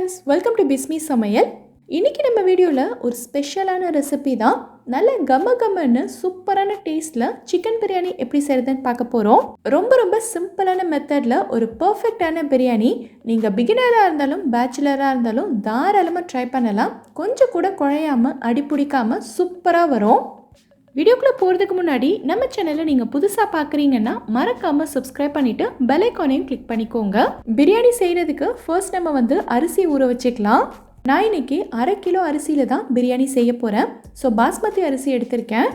friends, welcome to Bismi Samayal. இன்னைக்கு நம்ம வீடியோல ஒரு ஸ்பெஷலான ரெசிபி தான். நல்ல கமகமன்னு சூப்பரான டேஸ்ட்ல சிக்கன் பிரியாணி எப்படி செய்யறதுன்னு பார்க்க போறோம். ரொம்ப சிம்பிளான மெத்தட்ல ஒரு பெர்ஃபெக்ட்டான பிரியாணி நீங்க பிகினரா இருந்தாலும் பேச்சுலரா இருந்தாலும் தாராளமா ட்ரை பண்ணலாம். கொஞ்சம் கூட குழையாம அடி பிடிக்காம சூப்பரா வரும். வீடியோக்குள்ளே போகிறதுக்கு முன்னாடி நம்ம சேனலை நீங்கள் புதுசாக பார்க்குறீங்கன்னா மறக்காமல் சப்ஸ்கிரைப் பண்ணிவிட்டு பெல் ஐக்கானையும் கிளிக் பண்ணிக்கோங்க. பிரியாணி செய்கிறதுக்கு ஃபர்ஸ்ட் நம்ம அரிசி ஊற வச்சுக்கலாம். நான் இன்னைக்கு 1/2 கிலோ அரிசியில் தான் பிரியாணி செய்ய போகிறேன். ஸோ பாஸ்மதி அரிசி எடுத்திருக்கேன்.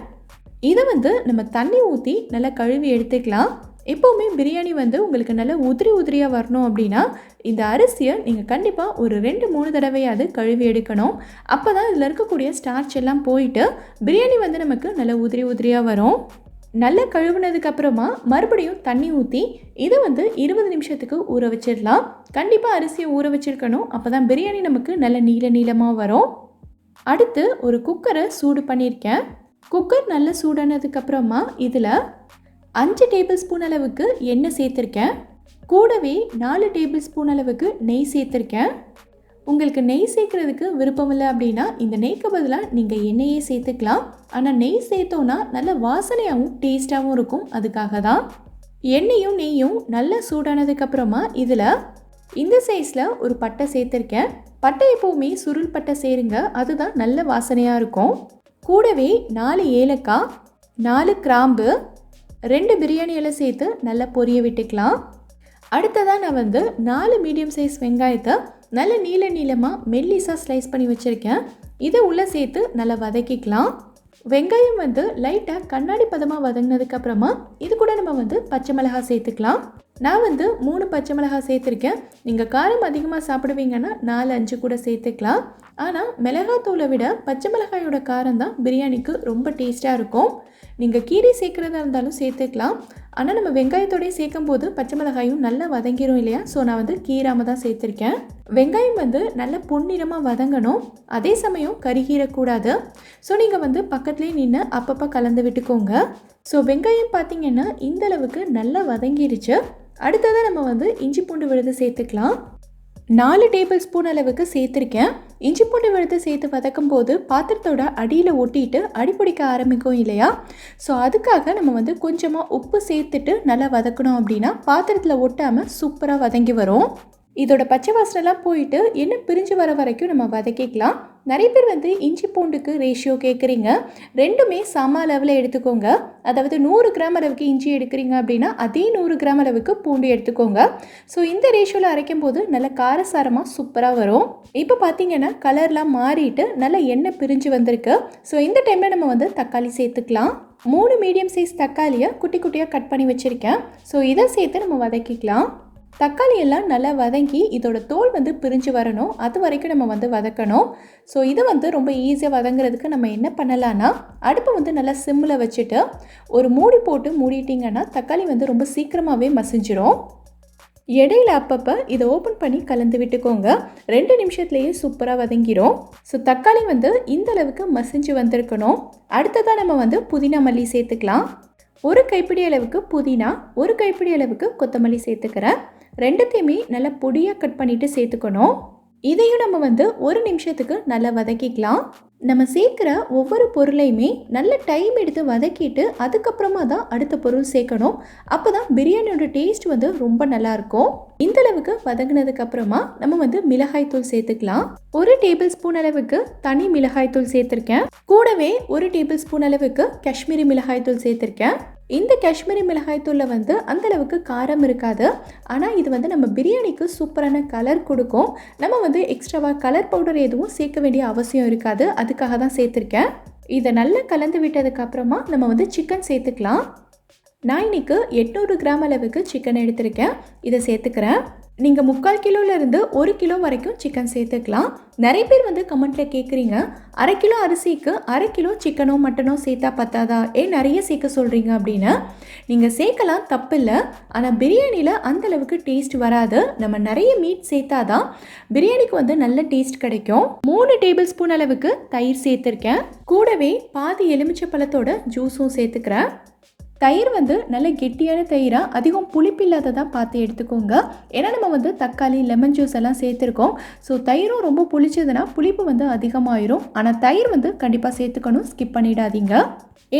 இதை நம்ம தண்ணி ஊற்றி நல்லா கழுவி எடுத்துக்கலாம். எப்போவுமே பிரியாணி உங்களுக்கு நல்லா உதிரியாக வரணும் அப்படின்னா இந்த அரிசியை நீங்கள் கண்டிப்பாக ஒரு 2-3 தடவையாவது கழுவி எடுக்கணும். அப்போ தான் இதில் இருக்கக்கூடிய ஸ்டார்ச் எல்லாம் போயிட்டு பிரியாணி நமக்கு நல்லா உதிரியாக வரும். நல்லா கழுவுனதுக்கப்புறமா மறுபடியும் தண்ணி ஊற்றி இதை 20 நிமிஷத்துக்கு ஊற வச்சிடலாம். கண்டிப்பாக அரிசியை ஊற வச்சிருக்கணும். அப்போ தான் பிரியாணி நமக்கு நல்ல நீளமாக வரும். அடுத்து ஒரு குக்கரை சூடு பண்ணியிருக்கேன். குக்கர் நல்லா சூடானதுக்கப்புறமா இதில் 5 டேபிள் ஸ்பூன் அளவுக்கு எண்ணெய் சேர்த்துருக்கேன். கூடவே 4 டேபிள் ஸ்பூன் அளவுக்கு நெய் சேர்த்துருக்கேன். உங்களுக்கு நெய் சேர்க்குறதுக்கு விருப்பம் இல்லை அப்படின்னா இந்த நெய்க்கு பதிலாக நீங்கள் எண்ணெயே சேர்த்துக்கலாம். ஆனால் நெய் சேர்த்தோன்னா நல்ல வாசனையாகவும் டேஸ்ட்டாகவும் இருக்கும். அதுக்காக தான் எண்ணெயும் நெய்யும் நல்லா சூடானதுக்கப்புறமா இதில் இந்த சைஸில் ஒரு பட்டை சேர்த்துருக்கேன். பட்டை எப்போவுமே சுருள் பட்டை சேருங்க, அதுதான் நல்ல வாசனையாக இருக்கும். கூடவே 4 ஏலக்காய், 4 கிராம்பு, 2 பிரியாணி இலை சேர்த்து நல்லா பொரிய விட்டுக்கலாம். அடுத்ததாக நான் 4 மீடியம் சைஸ் வெங்காயத்தை நல்ல நீளமாக மெல்லிஸாக ஸ்லைஸ் பண்ணி வச்சுருக்கேன். இதை உள்ளே சேர்த்து நல்லா வதக்கிக்கலாம். வெங்காயம் லைட்டாக கண்ணாடி பதமாக வதங்கினதுக்கப்புறமா இது கூட நம்ம பச்சை மிளகாய் சேர்த்துக்கலாம். நான் 3 பச்சை மிளகாய் சேர்த்துருக்கேன். நீங்கள் காரம் அதிகமாக சாப்பிடுவீங்கன்னா 4-5 கூட சேர்த்துக்கலாம். ஆனால் மிளகாத்தூளை விட பச்சை மிளகாயோட காரம் தான் பிரியாணிக்கு ரொம்ப டேஸ்ட்டாக இருக்கும். நீங்கள் கீரை சேர்க்குறதா இருந்தாலும் சேர்த்துக்கலாம். ஆனால் நம்ம வெங்காயத்தோடய சேர்க்கும் போது பச்சை மிளகாயும் நல்லா வதங்கிடும் இல்லையா? ஸோ நான் கீராமல் தான் சேர்த்துருக்கேன். வெங்காயம் நல்லா பொன்னிறமாக வதங்கணும். அதே சமயம் கருகீரக்கூடாது. ஸோ நீங்கள் பக்கத்துலேயே நின்று அப்பப்போ கலந்து விட்டுக்கோங்க. ஸோ வெங்காயம் பார்த்திங்கன்னா இந்தளவுக்கு நல்லா வதங்கிருச்சு. அடுத்ததாக நம்ம இஞ்சி பூண்டு விழுது சேர்த்துக்கலாம். 4 டேபிள் ஸ்பூன் அளவுக்கு சேர்த்துருக்கேன். இஞ்சி பூண்டு விழுது சேர்த்து வதக்கும் போது பாத்திரத்தோட அடியில் ஒட்டிட்டு அடிப்பிடிக்க ஆரம்பிக்கும் இல்லையா? ஸோ அதுக்காக நம்ம கொஞ்சமாக உப்பு சேர்த்துட்டு நல்லா வதக்கணும். அப்படின்னா பாத்திரத்தில் ஒட்டாமல் சூப்பராக வதங்கி வரும். இதோட பச்சை வாசனைலாம் போயிட்டு எண்ணெய் பிரிஞ்சு வர வரைக்கும் நம்ம வதக்கிக்கலாம். நிறைய பேர் இஞ்சி பூண்டுக்கு ரேஷியோ கேட்குறீங்க. ரெண்டுமே சம அளவில் எடுத்துக்கோங்க. அதாவது 100 கிராம் அளவுக்கு இஞ்சி எடுக்கிறீங்க அப்படின்னா அதே 100 கிராம் அளவுக்கு பூண்டு எடுத்துக்கோங்க. ஸோ இந்த ரேஷியோவில் அரைக்கும் போது நல்ல காரசாரமாக சூப்பராக வரும். இப்போ பார்த்தீங்கன்னா கலர்லாம் மாறிட்டு நல்ல எண்ணெய் பிரிஞ்சு வந்திருக்கு. ஸோ இந்த டைமில் நம்ம தக்காளி சேர்த்துக்கலாம். 3 மீடியம் சைஸ் தக்காளியை குட்டி குட்டியாக கட் பண்ணி வச்சுருக்கேன். ஸோ இதை சேர்த்து நம்ம வதக்கிக்கலாம். தக்காளி எல்லாம் நல்லா வதங்கி இதோட தோல் பிரிஞ்சு வரணும். அது வரைக்கும் நம்ம வதக்கணும். ஸோ இதை ரொம்ப ஈஸியாக வதங்குறதுக்கு நம்ம என்ன பண்ணலான்னா அடுப்பை நல்லா சிம்மில் வச்சுட்டு ஒரு மூடி போட்டு மூடிட்டிங்கன்னா தக்காளி ரொம்ப சீக்கிரமாகவே மசிஞ்சிரும். இடையில அப்பப்போ இதை ஓப்பன் பண்ணி கலந்து விட்டுக்கோங்க. 2 நிமிஷத்துலேயே சூப்பராக வதங்கிரும். ஸோ தக்காளி இந்த அளவுக்கு மசிஞ்சு வந்திருக்கணும். அடுத்ததாக நம்ம புதினா மல்லி சேர்த்துக்கலாம். 1 கைப்பிடி அளவுக்கு புதினா, 1 கைப்பிடி அளவுக்கு கொத்தமல்லி சேர்த்துக்கிறேன். ரெண்டுத்தையுமே நல்லா பொடியாக கட் பண்ணிவிட்டு சேர்த்துக்கணும். இதையும் நம்ம 1 நிமிஷத்துக்கு நல்லா வதக்கிக்கலாம். நம்ம சேர்க்குற ஒவ்வொரு பொருளையுமே நல்ல டைம் எடுத்து வதக்கிட்டு அதுக்கப்புறமா தான் அடுத்த பொருள் சேர்க்கணும். அப்போ தான் பிரியாணியோட டேஸ்ட் ரொம்ப நல்லாயிருக்கும். இந்தளவுக்கு வதங்கினதுக்கப்புறமா நம்ம மிளகாய் தூள் சேர்த்துக்கலாம். 1 டேபிள் ஸ்பூன் அளவுக்கு தனி மிளகாய் தூள் சேர்த்துருக்கேன். கூடவே 1 டேபிள் ஸ்பூன் அளவுக்கு காஷ்மீரி மிளகாய் தூள் சேர்த்துருக்கேன். இந்த காஷ்மீரி மிளகாய் தூளில் அந்தளவுக்கு காரம் இருக்காது. ஆனால் இது நம்ம பிரியாணிக்கு சூப்பரான கலர் கொடுக்கும். நம்ம எக்ஸ்ட்ராவாக கலர் பவுடர் எதுவும் சேர்க்க வேண்டிய அவசியம் இருக்காது. அதுக்காக தான் சேர்த்துருக்கேன். இதை நல்லா கலந்து விட்டதுக்கப்புறமா நம்ம சிக்கன் சேர்த்துக்கலாம். நான் இன்றைக்கி 800 கிராம் அளவுக்கு சிக்கன் எடுத்திருக்கேன். இதை சேர்த்துக்கிறேன். நீங்கள் 3/4 கிலோலேருந்து 1 கிலோ வரைக்கும் சிக்கன் சேர்த்துக்கலாம். நிறைய பேர் கமெண்ட்டில் கேட்குறீங்க, 1/2 கிலோ அரிசிக்கு 1/2 கிலோ சிக்கனோ மட்டனோ சேர்த்தா பத்தாதா, ஏன் நிறைய சேர்க்க சொல்கிறீங்க அப்படின்னு. நீங்கள் சேர்க்கலாம், தப்பில்லை. ஆனால் பிரியாணியில் அந்தளவுக்கு டேஸ்ட் வராது. நம்ம நிறைய மீட் சேர்த்தாதான் பிரியாணிக்கு நல்ல டேஸ்ட் கிடைக்கும். 3 டேபிள் ஸ்பூன் அளவுக்கு தயிர் சேர்த்துருக்கேன். கூடவே பாதி எலுமிச்சை பழத்தோட ஜூஸும் சேர்த்துக்கிறேன். தயிர் வந்து நல்ல கெட்டியான தயிராக அதிகம் புளிப்பு இல்லாததாக பார்த்து எடுத்துக்கோங்க. ஏன்னா நம்ம வந்து தக்காளி லெமன் ஜூஸ் எல்லாம் சேர்த்துருக்கோம். ஸோ தயிரும் ரொம்ப புளிச்சதுன்னா புளிப்பு வந்து அதிகமாயிரும். ஆனால் தயிர் வந்து கண்டிப்பாக சேர்த்துக்கணும், ஸ்கிப் பண்ணிடாதீங்க.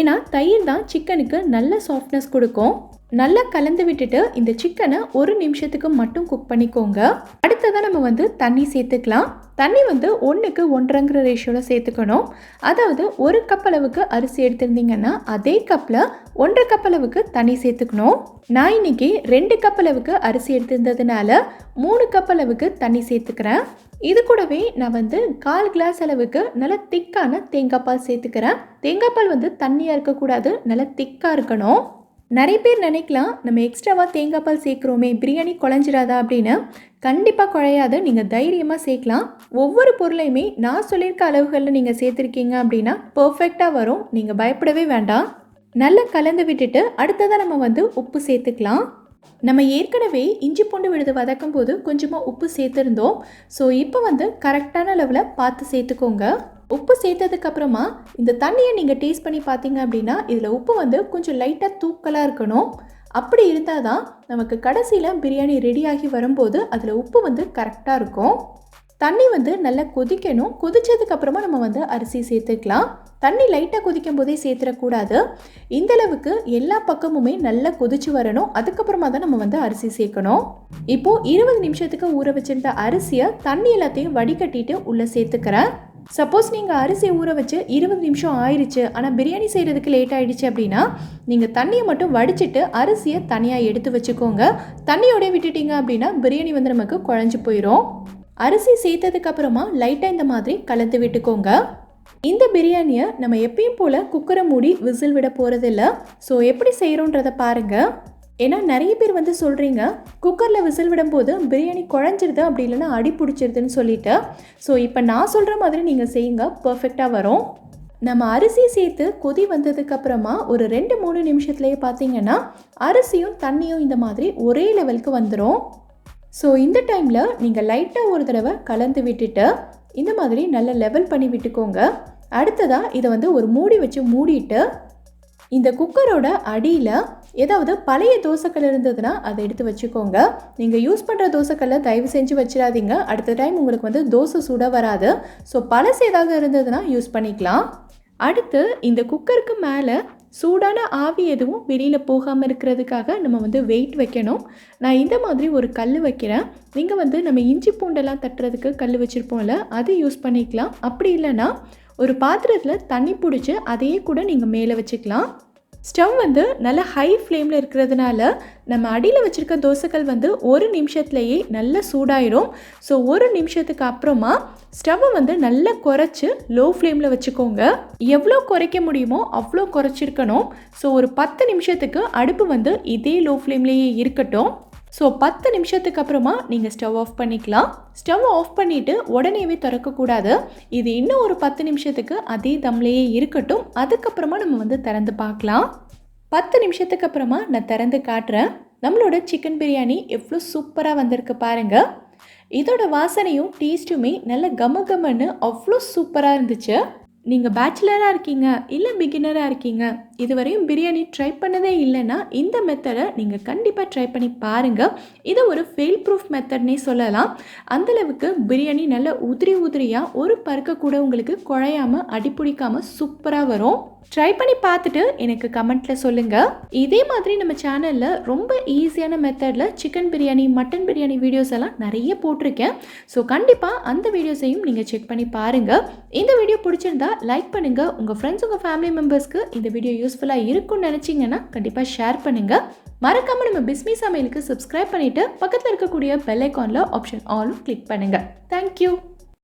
ஏன்னா தயிர் தான் சிக்கனுக்கு நல்ல சாஃப்ட்னஸ் கொடுக்கும். நல்லா கலந்து விட்டுட்டு இந்த சிக்கனை 1 நிமிஷத்துக்கு மட்டும் குக் பண்ணிக்கோங்க. அடுத்ததான் நம்ம வந்து தண்ணி சேர்த்துக்கலாம். தண்ணி வந்து 1க்கு 1.5 ரேஷியோவில் சேர்த்துக்கணும். அதாவது 1 கப் அளவுக்கு அரிசி எடுத்திருந்தீங்கன்னா அதே கப்பில் 1.5 கப் அளவுக்கு தண்ணி சேர்த்துக்கணும். நான் இன்னைக்கு 2 கப் அளவுக்கு அரிசி எடுத்திருந்ததுனால 3 கப் அளவுக்கு தண்ணி சேர்த்துக்கிறேன். இது கூடவே நான் வந்து 1/4 கிளாஸ் அளவுக்கு நல்லா திக்கான தேங்காய் பால் சேர்த்துக்கிறேன். தேங்காய் பால் வந்து தண்ணியாக இருக்கக்கூடாது, நல்லா திக்காக இருக்கணும். நிறைய பேர் நினைக்கலாம், நம்ம எக்ஸ்ட்ராவாக தேங்காய் பால் சேர்க்குறோமே பிரியாணி குழஞ்சிடாதா அப்படின்னு. கண்டிப்பாக குழையாது, நீங்கள் தைரியமாக சேர்க்கலாம். ஒவ்வொரு பொருளையுமே நான் சொல்லியிருக்க அளவுகளில் நீங்கள் சேர்த்துருக்கீங்க அப்படின்னா பர்ஃபெக்டாக வரும், நீங்கள் பயப்படவே வேண்டாம். நல்லா கலந்து விட்டுட்டு அடுத்ததாக நம்ம வந்து உப்பு சேர்த்துக்கலாம். நம்ம ஏற்கனவே இஞ்சி பூண்டு விழுது வதக்கும் போது கொஞ்சமாக உப்பு சேர்த்துருந்தோம். ஸோ இப்போ வந்து கரெக்டான அளவில் பார்த்து சேர்த்துக்கோங்க. உப்பு சேர்த்ததுக்கப்புறமா இந்த தண்ணியை நீங்கள் டேஸ்ட் பண்ணி பார்த்தீங்க அப்படின்னா இதில் உப்பு வந்து கொஞ்சம் லைட்டாக தூக்கலாக இருக்கணும். அப்படி இருந்தால் தான் நமக்கு கடைசியில் பிரியாணி ரெடியாகி வரும்போது அதில் உப்பு வந்து கரெக்டாக இருக்கும். தண்ணி வந்து நல்லா கொதிக்கணும். கொதிச்சதுக்கப்புறமா நம்ம வந்து அரிசி சேர்த்துக்கலாம். தண்ணி லைட்டாக கொதிக்கும் போதே சேர்த்துடக்கூடாது. இந்தளவுக்கு எல்லா பக்கமுமே நல்லா கொதிச்சு வரணும். அதுக்கப்புறமா தான் நம்ம வந்து அரிசி சேர்க்கணும். இப்போது 20 நிமிஷத்துக்கு ஊற வச்சுருந்த அரிசியை தண்ணி எல்லாத்தையும் வடிகட்டிட்டு உள்ளே சேர்த்துக்கிறேன். சப்போஸ் நீங்கள் அரிசி ஊற வச்சு 20 நிமிஷம் ஆயிடுச்சு ஆனால் பிரியாணி செய்கிறதுக்கு லேட் ஆகிடுச்சு அப்படின்னா நீங்கள் தண்ணியை மட்டும் வடிச்சிட்டு அரிசியை தனியாக எடுத்து வச்சுக்கோங்க. தண்ணியோடய விட்டுட்டீங்க அப்படின்னா பிரியாணி வந்து நமக்கு குழஞ்சி போயிடும். அரிசி சேர்த்ததுக்கப்புறமா லைட்டாக இந்த மாதிரி கலந்து விட்டுக்கோங்க. இந்த பிரியாணியை நம்ம எப்பயும் போல் குக்கரை மூடி விசில் விட போகிறதில்ல. ஸோ எப்படி செய்கிறோன்றதை பாருங்கள். ஏன்னா நிறைய பேர் வந்து சொல்கிறீங்க குக்கரில் விசில் விடும்போது பிரியாணி குழஞ்சிருது, அப்படி இல்லைன்னா அடி பிடிச்சிருதுன்னு சொல்லிட்டு. ஸோ இப்போ நான் சொல்கிற மாதிரி நீங்கள் செய்யுங்க, பர்ஃபெக்டாக வரும். நம்ம அரிசி சேர்த்து கொதி வந்ததுக்கப்புறமா ஒரு 2-3 நிமிஷத்துலேயே பார்த்தீங்கன்னா அரிசியும் தண்ணியும் இந்த மாதிரி ஒரே லெவலுக்கு வந்துடும். ஸோ இந்த டைமில் நீங்கள் லைட்டாக ஒரு தடவை கலந்து விட்டுட்டு இந்த மாதிரி நல்லா லெவல் பண்ணி விட்டுக்கோங்க. அடுத்ததாக இதை வந்து ஒரு மூடி வச்சு மூடிட்டு இந்த குக்கரோட அடியில் ஏதாவது பழைய தோசைக்கல் இருந்ததுன்னா அதை எடுத்து வச்சுக்கோங்க. நீங்கள் யூஸ் பண்ணுற தோசைக்கல்லை தயவு செஞ்சு வச்சிடாதீங்க, அடுத்த டைம் உங்களுக்கு வந்து தோசை சுட வராது. ஸோ பழசு ஏதாவது இருந்ததுன்னா யூஸ் பண்ணிக்கலாம். அடுத்து இந்த குக்கருக்கு மேலே சூடான ஆவி எதுவும் வெளியில் போகாமல் இருக்கிறதுக்காக நம்ம வந்து வெயிட் வைக்கணும். நான் இந்த மாதிரி ஒரு கல் வைக்கிறேன். நீங்கள் வந்து நம்ம இஞ்சி பூண்டெல்லாம் தட்டுறதுக்கு கல் வச்சுருப்போம்ல, அது யூஸ் பண்ணிக்கலாம். அப்படி இல்லைன்னா ஒரு பாத்திரத்தில் தண்ணி பிடிச்சி அதையே கூட நீங்கள் மேலே வச்சுக்கலாம். ஸ்டவ் வந்து நல்லா ஹை ஃப்ளேமில் இருக்கிறதுனால நம்ம அடியில் வச்சுருக்க தோசைக்கல் வந்து 1 நிமிஷத்துலேயே நல்லா சூடாயிடும். ஸோ 1 நிமிஷத்துக்கு அப்புறமா ஸ்டவ்வை வந்து நல்லா குறைச்சி லோ ஃப்ளேமில் வச்சுக்கோங்க. எவ்வளோ குறைக்க முடியுமோ அவ்வளோ குறைச்சிருக்கணும். ஸோ ஒரு 10 நிமிஷத்துக்கு அடுப்பு வந்து இதே லோ ஃப்ளேம்லேயே இருக்கட்டும். ஸோ 10 நிமிஷத்துக்கு அப்புறமா நீங்கள் ஸ்டவ் ஆஃப் பண்ணிக்கலாம். ஸ்டவ் ஆஃப் பண்ணிவிட்டு உடனேவே திறக்கக்கூடாது. இது இன்னும் ஒரு 10 நிமிஷத்துக்கு அதே தம்லேயே இருக்கட்டும். அதுக்கப்புறமா நம்ம வந்து திறந்து பார்க்கலாம். 10 நிமிஷத்துக்கு அப்புறமா நான் திறந்து காட்டுறேன். நம்மளோட சிக்கன் பிரியாணி எவ்வளோ சூப்பராக வந்திருக்கு பாருங்கள். இதோட வாசனையும் டேஸ்ட்டுமே நல்ல கமகமன்னு அவ்வளோ சூப்பராக இருந்துச்சு. நீங்கள் பேச்சுலராக இருக்கீங்க இல்லை பிகினராக இருக்கீங்க, இதுவரையும் பிரியாணி ட்ரை பண்ணதே இல்லைன்னா இந்த மெத்தடை நீங்கள் கண்டிப்பாக ட்ரை பண்ணி பாருங்கள். இது ஒரு ஃபெயில் ப்ரூஃப் மெத்தட்னே சொல்லலாம். அந்தளவுக்கு பிரியாணி நல்ல உதிரியாக ஒரு பருக்க கூட உங்களுக்கு குழையாமல் அடிப்பிடிக்காமல் சூப்பராக வரும். ட்ரை பண்ணி பார்த்துட்டு எனக்கு கமெண்ட்டில் சொல்லுங்கள். இதே மாதிரி நம்ம சேனலில் ரொம்ப ஈஸியான மெத்தடில் chicken biryani mutton biryani videos எல்லாம் நிறைய போட்டிருக்கேன். ஸோ கண்டிப்பாக அந்த வீடியோஸையும் நீங்கள் செக் பண்ணி பாருங்கள். இந்த வீடியோ பிடிச்சிருந்தா லைக் பண்ணுங்கள். உங்கள் ஃப்ரெண்ட்ஸ் உங்கள் ஃபேமிலி மெம்பர்ஸ்க்கு இந்த வீடியோ யூஸ்ஃபுல்லாக இருக்கும்னு நினச்சிங்கன்னா கண்டிப்பாக ஷேர் பண்ணுங்கள். மறக்காமல் நம்ம பிஸ்மி சமையலுக்கு சப்ஸ்கிரைப் பண்ணிவிட்டு பக்கத்தில் இருக்கக்கூடிய பெல் ஐக்கானில் ஆப்ஷன் ஆலும் கிளிக் பண்ணுங்கள். தேங்க்யூ.